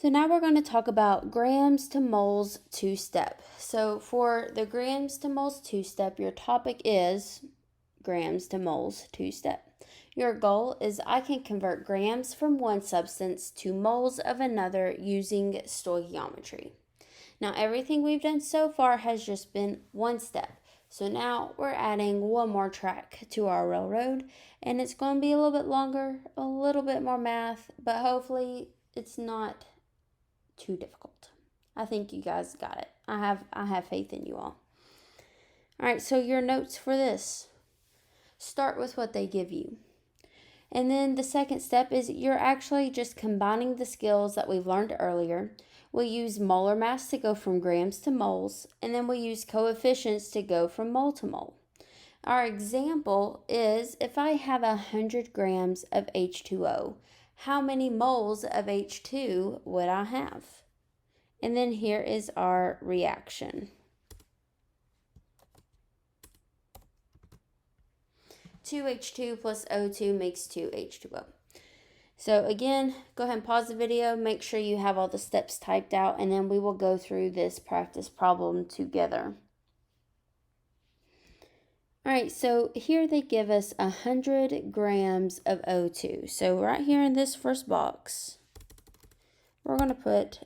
So now we're going to talk about grams to moles two-step. So for the grams to moles two-step, your topic is grams to moles two-step. Your goal is I can convert grams from one substance to moles of another using stoichiometry. Now everything we've done so far has just been one step. So now we're adding one more track to our railroad, and it's going to be a little bit longer, a little bit more math, but hopefully it's not too difficult. I think you guys got it. I have faith in you all. All right, so your notes for this. Start with what they give you. And then the second step is you're actually just combining the skills that we've learned earlier. We'll use molar mass to go from grams to moles, and then we'll use coefficients to go from mole to mole. Our example is if I have 100 grams of H2O, how many moles of H2 would I have? And then here is our reaction. 2H2 plus O2 makes 2H2O. So again, go ahead and pause the video, make sure you have all the steps typed out, and then we will go through this practice problem together. All right, so here they give us 100 grams of O2. So right here in this first box, we're going to put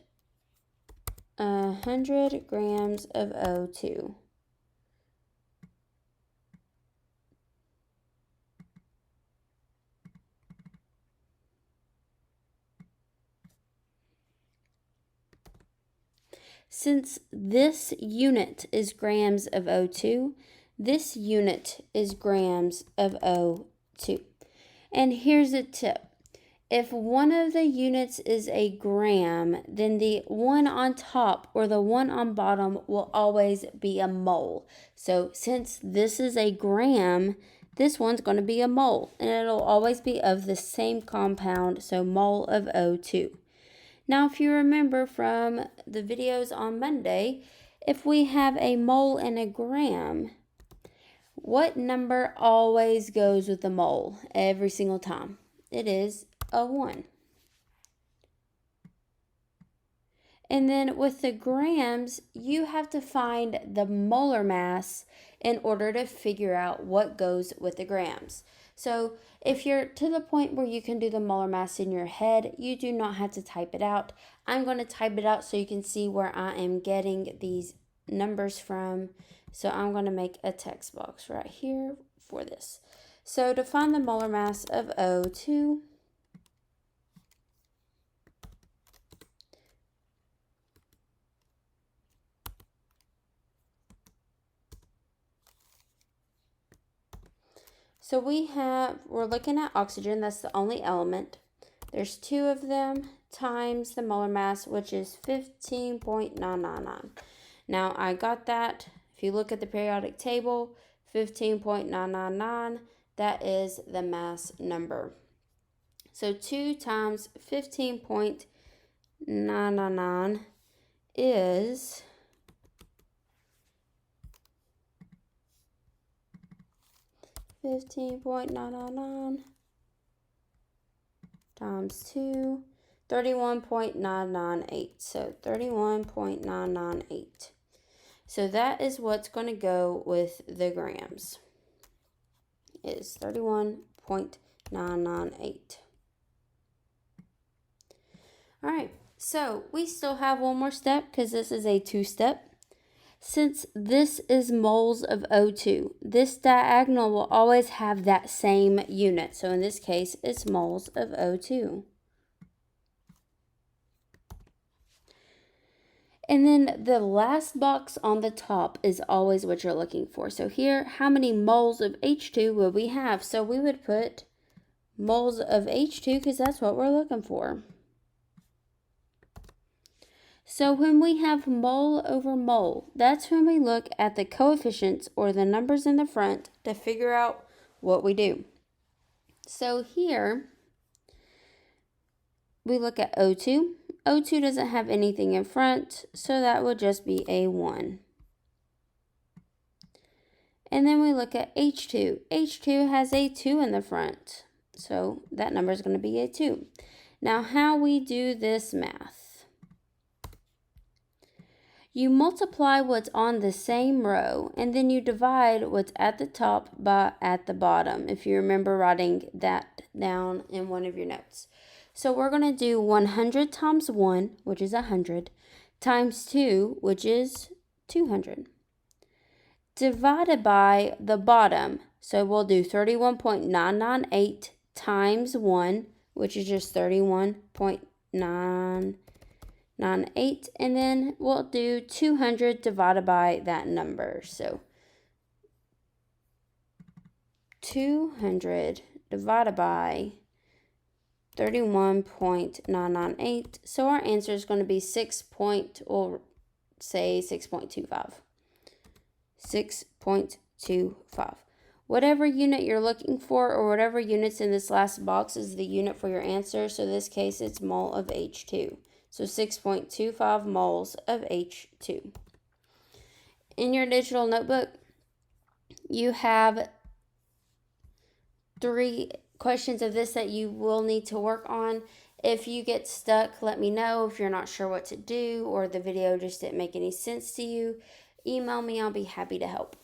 100 grams of O2. Since this unit is grams of O2, this unit is grams of O2. And here's a tip. If one of the units is a gram, then the one on top or the one on bottom will always be a mole. So since this is a gram, this one's going to be a mole, and it'll always be of the same compound, so mole of O2. Now, if you remember from the videos on Monday, if we have a mole and a gram, what number always goes with the mole every single time? It is a 1. And then with the grams, you have to find the molar mass in order to figure out what goes with the grams. So if you're to the point where you can do the molar mass in your head, you do not have to type it out. I'm going to type it out so you can see where I am getting these numbers from. So I'm going to make a text box right here for this. So to find the molar mass of O2, so we're looking at oxygen, that's the only element. There's 2 of them times the molar mass, which is 15.999. Now I got that. If you look at the periodic table, 15.999, that is the mass number. So 2 times 15.999 is 15.999 times 2, 31.998. So 31.998. So that is what's going to go with the grams. Is 31.998. All right, so we still have one more step because this is a 2-step. Since this is moles of O2, this diagonal will always have that same unit. So in this case, it's moles of O2. And then the last box on the top is always what you're looking for. So here, how many moles of H2 would we have? So we would put moles of H2 because that's what we're looking for. So when we have mole over mole, that's when we look at the coefficients or the numbers in the front to figure out what we do. So here, we look at O2. O2 doesn't have anything in front, so that would just be a 1. And then we look at H2. H2 has a 2 in the front, so that number is going to be a 2. Now, how we do this math. You multiply what's on the same row, and then you divide what's at the top by at the bottom, if you remember writing that down in one of your notes. So we're going to do 100 times 1, which is 100, times 2, which is 200, divided by the bottom. So we'll do 31.998 times 1, which is just 31.998, and then we'll do 200 divided by that number. So 200 divided by 31.998. So our answer is going to be 6.25. 6.25. Whatever unit you're looking for, or whatever units in this last box, is the unit for your answer. So in this case, it's mole of H2. So 6.25 moles of H2. In your digital notebook, you have 3 questions of this that you will need to work on. If you get stuck, let me know. If you're not sure what to do, or the video just didn't make any sense to you, email me. I'll be happy to help.